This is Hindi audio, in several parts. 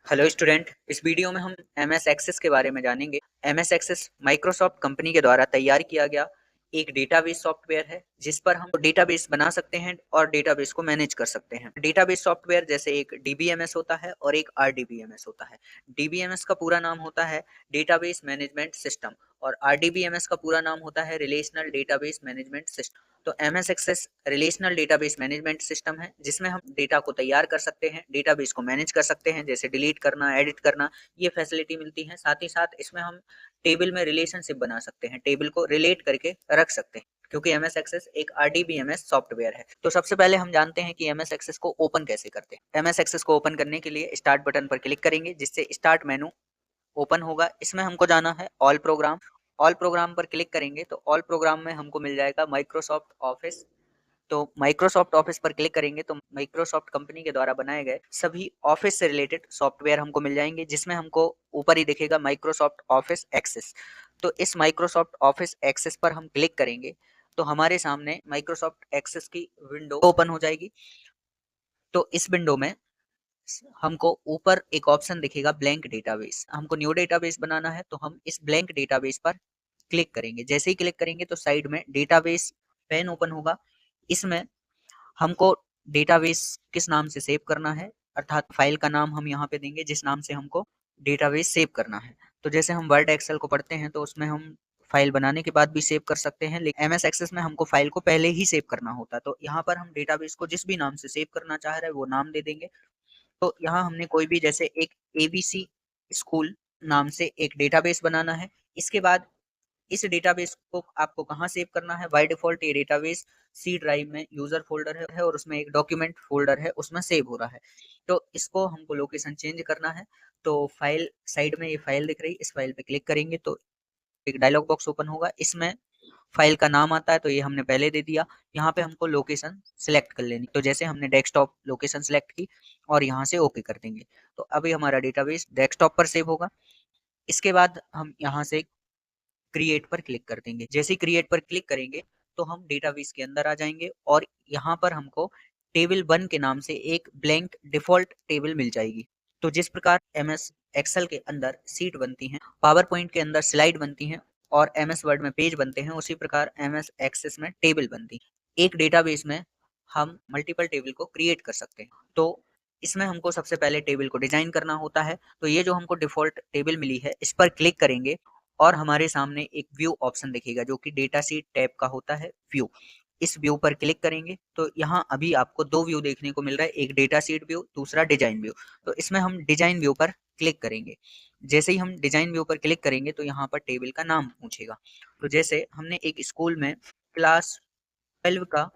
हेलो स्टूडेंट, इस वीडियो में हम एमएस एक्सेस के बारे में जानेंगे। एमएस एक्सेस माइक्रोसॉफ्ट कंपनी के द्वारा तैयार किया गया एक डेटाबेस सॉफ्टवेयर है जिस पर हम डेटाबेस बना सकते हैं और डेटाबेस को मैनेज कर सकते हैं। डेटाबेस सॉफ्टवेयर जैसे एक डीबीएमएस होता है और एक आरडीबीएमएस होता है। डीबीएमएस का पूरा नाम होता है डेटाबेस मैनेजमेंट सिस्टम और आरडीबीएमएस का पूरा नाम होता है रिलेशनल डेटाबेस मैनेजमेंट सिस्टम। तो MS Access relational database management system है जिसमें हम डेटा को तैयार कर सकते हैं, डेटाबेस को मैनेज कर सकते हैं, जैसे डिलीट करना, एडिट करना, ये फैसिलिटी मिलती है। साथ ही साथ इसमें हम टेबल में रिलेशनशिप बना सकते हैं, टेबल को रिलेट करके रख सकते हैं, क्योंकि एमएस एक्सेस एक आरडीबीएमएस सॉफ्टवेयर है। तो सबसे पहले हम जानते हैं कि एमएस एक्सेस को ओपन कैसे करते हैं। एमएस एक्सेस को ओपन करने के लिए स्टार्ट बटन पर क्लिक करेंगे, जिससे स्टार्ट मेनू ओपन होगा। इसमें हमको जाना है ऑल प्रोग्राम। ऑल प्रोग्राम पर क्लिक करेंगे तो ऑल प्रोग्राम में हमको मिल जाएगा माइक्रोसॉफ्ट ऑफिस। तो माइक्रोसॉफ्ट ऑफिस पर क्लिक करेंगे तो माइक्रोसॉफ्ट कंपनी के द्वारा बनाए गए सभी ऑफिस से रिलेटेड सॉफ्टवेयर हमको मिल जाएंगे, जिसमें हमको ऊपर ही दिखेगा माइक्रोसॉफ्ट ऑफिस एक्सेस। तो इस माइक्रोसॉफ्ट ऑफिस एक्सेस पर हम क्लिक करेंगे तो हमारे सामने माइक्रोसॉफ्ट एक्सेस की विंडो ओपन हो जाएगी। तो इस विंडो में हमको ऊपर एक ऑप्शन दिखेगा ब्लैंक डेटाबेस। हमको न्यू डेटाबेस बनाना है तो हम इस ब्लैंक डेटाबेस पर क्लिक करेंगे। जैसे ही क्लिक करेंगे तो साइड में डेटाबेस पैन ओपन होगा। इसमें हमको डेटाबेस किस नाम से सेव करना है, अर्थात फाइल का नाम हम यहाँ पे देंगे जिस नाम से हमको डेटाबेस सेव करना है। तो जैसे हम वर्ड एक्सेल को पढ़ते हैं तो उसमें हम फाइल बनाने के बाद भी सेव कर सकते हैं, लेकिन एमएस एक्सेस में हमको फाइल को पहले ही सेव करना होता है। तो यहाँ पर हम डेटाबेस को जिस भी नाम से सेव करना चाह रहे हैं वो नाम दे देंगे। तो यहाँ हमने कोई भी जैसे एक एबीसी स्कूल नाम से एक डेटाबेस बनाना है। इसके बाद इस डेटाबेस को आपको कहाँ सेव करना है। बाय डिफॉल्ट ये डेटाबेस सी ड्राइव में यूजर फोल्डर है और उसमें एक डॉक्यूमेंट फोल्डर है, उसमें सेव हो रहा है। तो इसको हमको लोकेशन चेंज करना है। तो फाइल साइड में ये फाइल दिख रही है, इस फाइल पे क्लिक करेंगे तो एक डायलॉग बॉक्स ओपन होगा। इसमें फाइल का नाम आता है तो ये हमने पहले दे दिया। यहाँ पे हमको लोकेशन सिलेक्ट कर लेनी, तो जैसे हमने डेस्कटॉप लोकेशन सिलेक्ट की और यहाँ से ओके कर देंगे तो अभी हमारा डेटाबेस डेस्कटॉप पर सेव होगा। इसके बाद हम यहाँ से क्रिएट पर क्लिक कर देंगे। जैसे ही क्रिएट पर क्लिक करेंगे तो हम डेटाबेस के अंदर आ जाएंगे और यहाँ पर हमको टेबल 1 के नाम से एक ब्लैंक डिफॉल्ट टेबल मिल जाएगी। तो जिस प्रकार एमएस एक्सेल के अंदर सीट बनती हैं, पावर पॉइंट के अंदर स्लाइड बनती हैं और एमएस वर्ड में पेज बनते हैं, उसी प्रकार एमएस एक्सेस में टेबल बनती है। एक डेटाबेस में हम मल्टीपल टेबल को क्रिएट कर सकते हैं। तो इसमें हमको सबसे पहले टेबल को डिजाइन करना होता है। तो ये जो हमको डिफॉल्ट टेबल मिली है इस पर क्लिक करेंगे और हमारे सामने एक व्यू ऑप्शन दिखेगा जो कि डेटा शीट टैब का होता है व्यू। इस व्यू पर क्लिक करेंगे तो यहाँ अभी आपको दो व्यू देखने को मिल रहा है, एक डेटा शीट व्यू, दूसरा डिजाइन व्यू। तो इसमें हम डिजाइन व्यू पर क्लिक करेंगे। जैसे ही हम डिजाइन व्यू पर क्लिक करेंगे तो यहाँ पर टेबल का नाम पूछेगा। तो जैसे हमने एक स्कूल में क्लास 12 का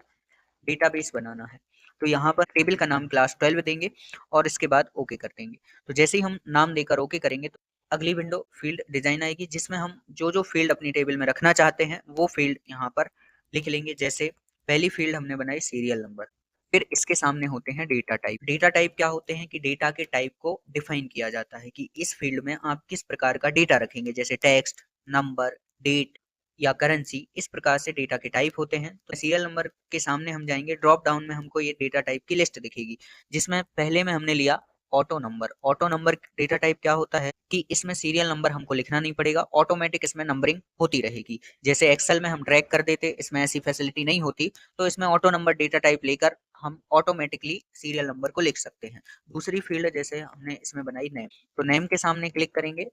डेटाबेस बनाना है तो यहाँ पर टेबल का नाम क्लास 12 देंगे और इसके बाद ओके कर देंगे। तो जैसे ही हम नाम देकर ओके करेंगे तो अगली विंडो फील्ड डिजाइन आएगी, जिसमें हम जो जो फील्ड अपनी टेबल में रखना चाहते हैं वो फील्ड यहाँ पर लिख लेंगे। जैसे पहली फील्ड हमने बनाई सीरियल नंबर। फिर इसके सामने होते हैं डेटा टाइप। डेटा टाइप क्या होते हैं कि डेटा के टाइप को डिफाइन किया जाता है कि इस फील्ड में आप किस प्रकार का डेटा रखेंगे, जैसे टेक्स्ट, नंबर, डेट या करेंसी। इस प्रकार से डेटा के टाइप होते हैं। तो सीरियल नंबर के सामने हम जाएंगे, ड्रॉप डाउन में हमको ये डेटा टाइप की लिस्ट दिखेगी, जिसमें पहले में हमने लिया auto number. Auto number data type क्या होता है कि इसमें सीरियल नंबर हमको लिखना नहीं पड़ेगा, ऑटोमेटिक इसमें नंबरिंग होती रहेगी। जैसे एक्सेल में हम ड्रैग कर देते, इसमें ऐसी फैसिलिटी नहीं होती, तो इसमें ऑटो नंबर डेटा टाइप लेकर हम ऑटोमेटिकली सीरियल नंबर को लिख सकते हैं। दूसरी फील्ड जैसे हमने इसमें बनाई नेम, तो नेम के सामने क्लिक करेंगे,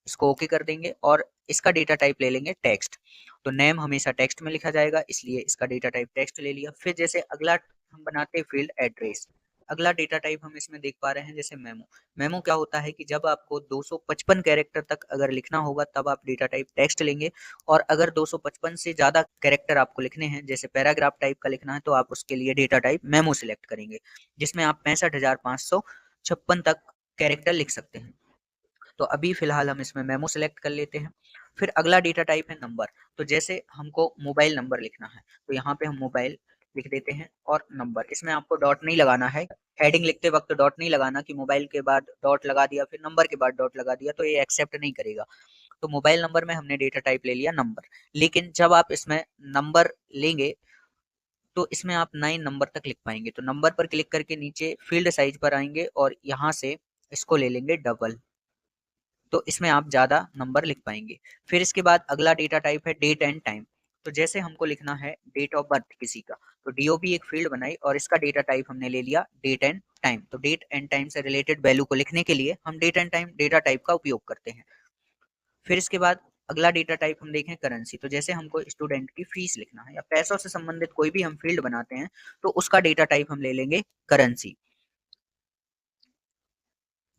इसको ओके कर देंगे और इसका डेटा टाइप ले लेंगे टेक्स्ट। तो नेम हमेशा टेक्स्ट में लिखा जाएगा, इसलिए इसका डेटा टाइप टेक्स्ट ले लिया। फिर जैसे अगला हम बनाते हैं फील्ड एड्रेस। अगला डेटा टाइप हम इसमें देख पा रहे हैं जैसे मेमो। मेमो क्या होता है कि जब आपको 255 कैरेक्टर तक अगर लिखना होगा तब आप डेटा टाइप टेक्स्ट लेंगे, और अगर 255 से ज्यादा कैरेक्टर आपको लिखने हैं, जैसे पैराग्राफ टाइप का लिखना है, तो आप उसके लिए डेटा टाइप मेमो सिलेक्ट करेंगे, जिसमें आप 65,556 तक कैरेक्टर लिख सकते हैं। तो अभी फिलहाल हम इसमें मेमो सेलेक्ट कर लेते हैं। फिर अगला डेटा टाइप है नंबर। तो जैसे हमको मोबाइल नंबर लिखना है तो यहाँ पे हम मोबाइल लिख देते हैं और नंबर, इसमें आपको डॉट नहीं लगाना है। हेडिंग लिखते वक्त डॉट नहीं लगाना कि मोबाइल के बाद डॉट लगा दिया फिर नंबर के बाद डॉट लगा दिया, तो ये एक्सेप्ट नहीं करेगा। तो मोबाइल नंबर में हमने डेटा टाइप ले लिया नंबर। लेकिन जब आप इसमें नंबर लेंगे तो इसमें आप 9 नंबर तक लिख पाएंगे। तो नंबर पर क्लिक करके नीचे फील्ड साइज पर आएंगे और यहाँ से इसको ले लेंगे डबल, तो इसमें आप ज़्यादा नंबर लिख पाएंगे। फिर इसके बाद अगला डेटा टाइप है डेट एंड टाइम। तो जैसे हमको लिखना है डेट ऑफ बर्थ किसी का, तो डीओबी एक फील्ड बनाई और इसका डेटा टाइप हमने ले लिया डेट एंड टाइम। तो डेट एंड टाइम से रिलेटेड वैल्यू को लिखने के लिए हम date and time data type का उपयोग करते हैं। फिर इसके बाद अगला डेटा टाइप हम देखें करेंसी। तो जैसे हमको स्टूडेंट की फीस लिखना है या पैसों से संबंधित कोई भी हम फील्ड बनाते हैं तो उसका डेटा टाइप हम ले लेंगे करेंसी।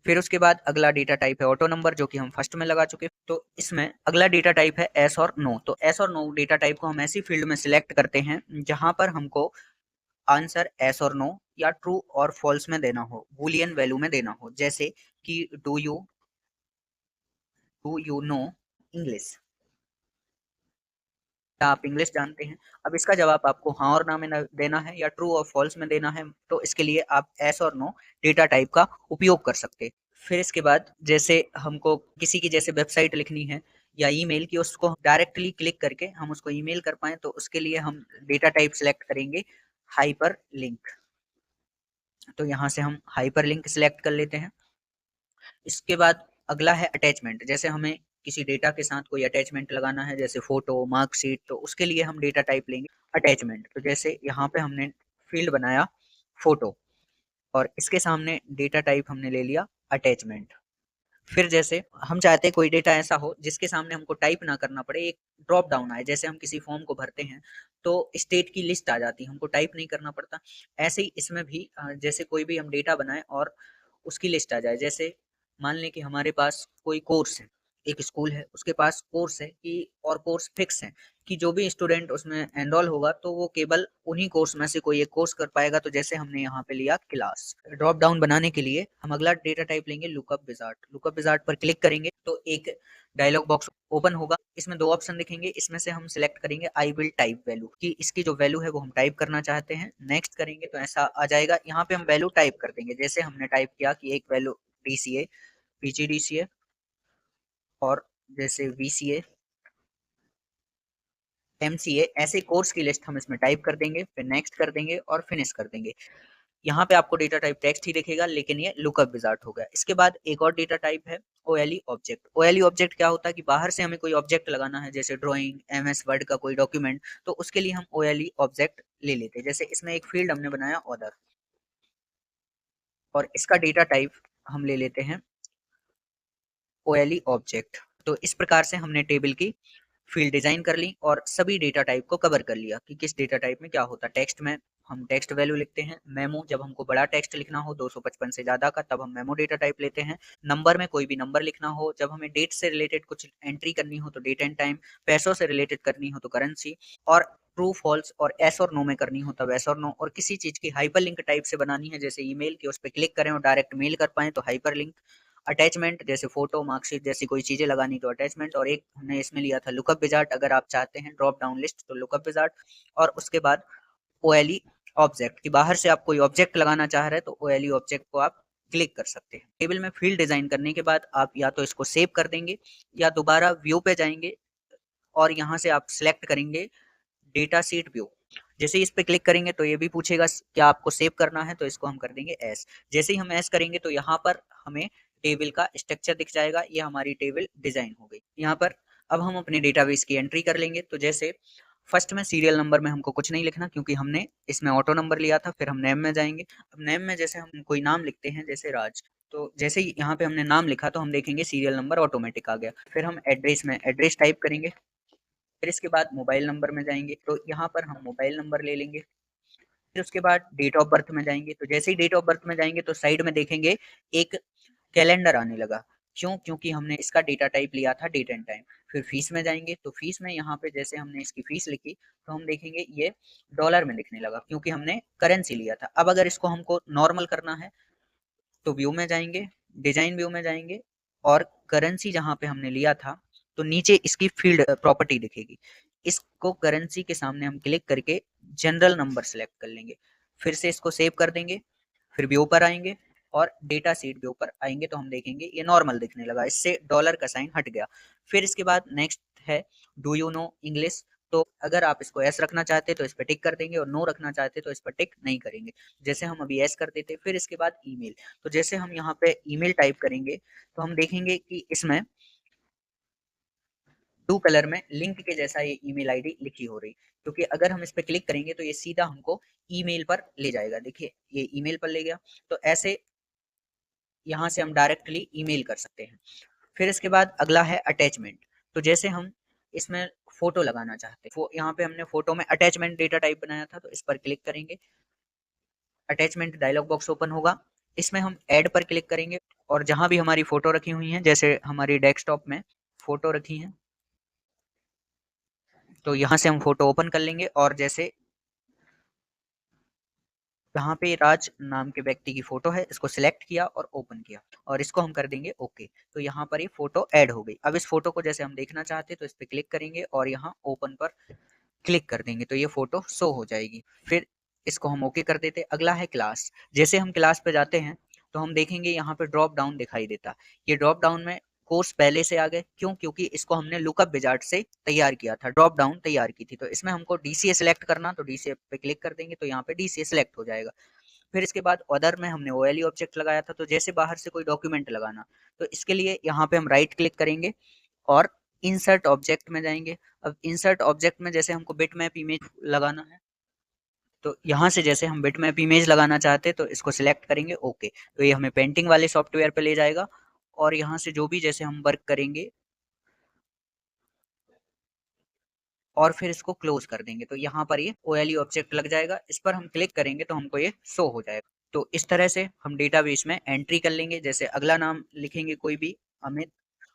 फिर उसके बाद अगला डेटा टाइप है ऑटो नंबर, जो कि हम फर्स्ट में लगा चुके। तो इसमें अगला डेटा टाइप है एस और नो। तो एस और नो डेटा टाइप को हम ऐसी फील्ड में सिलेक्ट करते हैं जहां पर हमको आंसर एस और नो या ट्रू और फॉल्स में देना हो, बूलियन वैल्यू में देना हो। जैसे कि डू यू नो इंग्लिश, क्या आप इंग्लिश जानते हैं? अब इसका जवाब आपको हाँ और ना में देना है या ट्रू और फॉल्स में देना है, तो इसके लिए आप एस और नो डेटा टाइप का उपयोग कर सकते हैं। फिर इसके बाद जैसे हमको किसी की जैसे वेबसाइट लिखनी है या ईमेल की, उसको डायरेक्टली क्लिक करके हम उसको ईमेल कर पाएं, तो उसके लिए हम डेटा टाइप सिलेक्ट करेंगे हाइपर लिंक। तो यहाँ से हम हाइपर लिंक सिलेक्ट कर लेते हैं। इसके बाद अगला है अटैचमेंट। जैसे हमें किसी डेटा के साथ कोई अटैचमेंट लगाना है, जैसे फोटो, मार्कशीट, तो उसके लिए हम डेटा टाइप लेंगे अटैचमेंट। तो जैसे यहाँ पे हमने फील्ड बनाया फोटो और इसके सामने डेटा टाइप हमने ले लिया अटैचमेंट। फिर जैसे हम चाहते हैं कोई डेटा ऐसा हो जिसके सामने हमको टाइप ना करना पड़े, एक ड्रॉप डाउन आए। जैसे हम किसी फॉर्म को भरते हैं तो स्टेट की लिस्ट आ जाती है, हमको टाइप नहीं करना पड़ता। ऐसे ही इसमें भी जैसे कोई भी हम डेटा बनाए और उसकी लिस्ट आ जाए। जैसे मान लें कि हमारे पास कोई कोर्स है, एक स्कूल है, उसके पास कोर्स है कि और कोर्स फिक्स है कि जो भी स्टूडेंट उसमें एनरोल होगा तो वो केवल उन्हीं कोर्स में से कोई एक कोर्स कर पाएगा। तो जैसे हमने यहाँ पे लिया क्लास। ड्रॉप डाउन बनाने के लिए हम अगला डेटा टाइप लेंगे लुकअप विजार्ड। लुकअप विजार्ड पर क्लिक करेंगे तो एक डायलॉग बॉक्स ओपन होगा। इसमें दो ऑप्शन दिखेंगे, इसमें से हम सिलेक्ट करेंगे आई विल टाइप वैल्यू, कि इसकी जो वैल्यू है वो हम टाइप करना चाहते हैं। नेक्स्ट करेंगे तो ऐसा आ जाएगा, यहाँ पे हम वैल्यू टाइप कर देंगे। जैसे हमने टाइप किया कि एक वैल्यू डीसीए, पीजीडीसीए और जैसे वीसीए, एमसीए, ऐसे कोर्स की लिस्ट हम इसमें टाइप कर देंगे। फिर नेक्स्ट कर देंगे और फिनिश कर देंगे। यहाँ पे आपको डेटा टाइप टेक्स्ट ही दिखेगा, लेकिन ये लुकअप विजार्ड हो गया। इसके बाद एक और डेटा टाइप है ओएलई ऑब्जेक्ट। ओएलई ऑब्जेक्ट क्या होता है कि बाहर से हमें कोई ऑब्जेक्ट लगाना है, जैसे ड्राइंग, एमएस वर्ड का कोई डॉक्यूमेंट, तो उसके लिए हम ओएलई ऑब्जेक्ट ले लेते हैं। जैसे इसमें एक फील्ड हमने बनाया ऑर्डर और इसका डेटा टाइप हम ले लेते हैं ओएलई ऑब्जेक्ट। तो इस प्रकार से हमने टेबल की फील्ड डिजाइन कर ली और सभी डेटा टाइप को कवर कर लिया कि किस डेटा टाइप में क्या होता है। टेक्स्ट में हम टेक्स्ट वैल्यू लिखते हैं। मेमो, जब हमको बड़ा टेक्स्ट लिखना हो 255 से ज्यादा का, तब हम मेमो डेटा टाइप लेते हैं। नंबर में कोई भी नंबर लिखना हो, जब हमें डेट से रिलेटेड कुछ एंट्री करनी हो तो डेट एंड टाइम, पैसों से रिलेटेड करनी हो तो करेंसी, और ट्रू फॉल्स और एस और नो में करनी हो तब एस और नो, और किसी चीज की हाइपर लिंक टाइप से बनानी है, जैसे ईमेल की, उस पर क्लिक करें और डायरेक्ट मेल कर पाए तो हाइपर लिंक। अटैचमेंट, जैसे फोटो, मार्कशीट जैसी कोई चीजें लगानी तो अटैचमेंट। और एक हमने इसमें लिया था लुकअप विजार्ड, अगर आप चाहते हैं ड्रॉप डाउन लिस्ट तो लुकअप विजार्ड। और उसके बाद ओएलई ऑब्जेक्ट, कि बाहर से आप कोई ऑब्जेक्ट लगाना चाह रहे हैं तो ओएलई ऑब्जेक्ट को आप क्लिक कर सकते हैं। टेबल में फील्ड डिजाइन करने के बाद आप या तो इसको सेव कर देंगे या दोबारा व्यू पे जाएंगे और यहाँ से आप सिलेक्ट करेंगे डेटा शीट व्यू। जैसे इस पे क्लिक करेंगे तो ये भी पूछेगा क्या आपको सेव करना है, तो इसको हम कर देंगे एस। जैसे ही हम एस करेंगे तो यहाँ पर हमें टेबल का स्ट्रक्चर दिख जाएगा, ये हमारी टेबल डिजाइन हो गई। यहाँ पर अब हम अपने डेटाबेस की एंट्री कर लेंगे। तो जैसे फर्स्ट में सीरियल नंबर में हमको कुछ नहीं लिखना, क्योंकि हमने इसमें ऑटो नंबर लिया था। फिर हम नेम में जाएंगे। अब नेम में जैसे हम कोई नाम लिखते हैं जैसे राज, तो जैसे ही यहाँ पे हमने नाम लिखा तो हम देखेंगे सीरियल नंबर ऑटोमेटिक आ गया। फिर हम एड्रेस में एड्रेस टाइप करेंगे। फिर इसके बाद मोबाइल नंबर में जाएंगे तो यहाँ पर हम मोबाइल नंबर ले लेंगे। फिर उसके बाद डेट ऑफ बर्थ में जाएंगे। तो जैसे ही डेट ऑफ बर्थ में जाएंगे तो साइड में देखेंगे एक कैलेंडर आने लगा। क्यों? क्योंकि हमने इसका डेटा टाइप लिया था डेट एंड टाइम। फिर फीस में जाएंगे तो फीस में यहाँ पे जैसे हमने इसकी फीस लिखी तो हम देखेंगे ये डॉलर में लिखने लगा, क्योंकि हमने करेंसी लिया था। अब अगर इसको हमको नॉर्मल करना है तो व्यू में जाएंगे, डिजाइन व्यू में जाएंगे और करेंसी जहां पे हमने लिया था तो नीचे इसकी फील्ड प्रॉपर्टी दिखेगी। इसको करेंसी के सामने हम क्लिक करके जनरल नंबर सेलेक्ट कर लेंगे। फिर से इसको सेव कर देंगे। फिर व्यू पर आएंगे और डेटा शीट व्यू पर आएंगे तो हम देखेंगे ये नॉर्मल दिखने लगा, इससे डॉलर का साइन हट गया। फिर इसके बाद नेक्स्ट है डू यू नो इंग्लिश। तो अगर आप इसको एस रखना चाहते हैं तो इस पर टिक कर देंगे और नो रखना चाहते हैं तो इस पर टिक नहीं करेंगे। जैसे हम अभी एस कर देते, फिर इसके बाद ईमेल। तो जैसे हम यहाँ पे ईमेल टाइप करेंगे तो हम देखेंगे कि इसमें ब्लू कलर में लिंक के जैसा ये ईमेल आईडी लिखी हो रही, क्योंकि अगर हम इस पे क्लिक करेंगे तो ये सीधा हमको ईमेल पर ले जाएगा। देखिए ये ईमेल पर ले गया। तो ऐसे यहाँ से हम डायरेक्टली ईमेल कर सकते हैं। फिर इसके बाद अगला है अटैचमेंट। तो जैसे हम इसमें फोटो लगाना चाहते हैं, यहाँ पे हमने फोटो में अटैचमेंट डेटा टाइप बनाया था, तो इस पर क्लिक करेंगे, अटैचमेंट डायलॉग बॉक्स ओपन होगा। इसमें हम ऐड पर क्लिक करेंगे और जहां भी हमारी फोटो रखी हुई है, जैसे हमारी डेस्कटॉप में फोटो रखी है, तो यहाँ से हम फोटो ओपन कर लेंगे और जैसे यहाँ पे राज नाम के व्यक्ति की फोटो है, इसको सिलेक्ट किया और ओपन किया और इसको हम कर देंगे ओके। तो यहाँ पर ये फोटो ऐड हो गई। अब इस फोटो को जैसे हम देखना चाहते हैं तो इस पर क्लिक करेंगे और यहाँ ओपन पर क्लिक कर देंगे तो ये फोटो शो हो जाएगी। फिर इसको हम ओके कर देते। अगला है क्लास। जैसे हम क्लास पे जाते हैं तो हम देखेंगे यहाँ पे ड्रॉप डाउन दिखाई देता। ये ड्रॉप डाउन में कोर्स पहले से आ गए, क्यों? क्योंकि इसको हमने लुकअप विजार्ड से तैयार किया था, ड्रॉप डाउन तैयार की थी। तो इसमें हमको डीसीए सेलेक्ट करना, तो डीसीए पे क्लिक कर देंगे तो यहाँ पे डीसीए सेलेक्ट हो जाएगा। फिर इसके बाद अदर में हमने ओएलई ऑब्जेक्ट लगाया था, तो जैसे बाहर से कोई डॉक्यूमेंट लगाना, तो इसके लिए यहाँ पे हम राइट क्लिक करेंगे और इंसर्ट ऑब्जेक्ट में जाएंगे। अब इंसर्ट ऑब्जेक्ट में जैसे हमको बिटमैप इमेज लगाना है, तो यहाँ से जैसे हम बिटमैप इमेज लगाना चाहते हैं तो इसको सिलेक्ट करेंगे ओके। तो ये हमें पेंटिंग वाले सॉफ्टवेयर पे ले जाएगा और यहाँ से जो भी जैसे हम वर्क करेंगे और फिर इसको क्लोज कर देंगे तो यहाँ पर ये ओएलई ऑब्जेक्ट लग जाएगा। इस पर हम क्लिक करेंगे तो हमको ये शो हो जाएगा। तो इस तरह से हम डेटाबेस में एंट्री कर लेंगे। जैसे अगला नाम लिखेंगे कोई भी, अमित,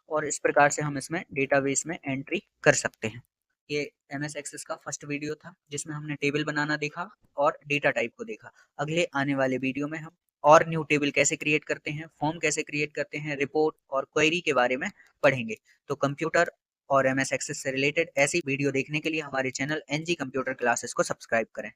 और इस प्रकार से हम इसमें डेटाबेस में एंट्री कर सकते हैं। ये एमएस एक्सेस का फर्स्ट वीडियो था जिसमें हमने टेबल बनाना देखा और डेटा टाइप को देखा। अगले आने वाले वीडियो में हम और न्यू टेबल कैसे क्रिएट करते हैं, फॉर्म कैसे क्रिएट करते हैं, रिपोर्ट और क्वेरी के बारे में पढ़ेंगे। तो कंप्यूटर और एमएस एक्सेस से रिलेटेड ऐसी वीडियो देखने के लिए हमारे चैनल एनजी कंप्यूटर क्लासेस को सब्सक्राइब करें।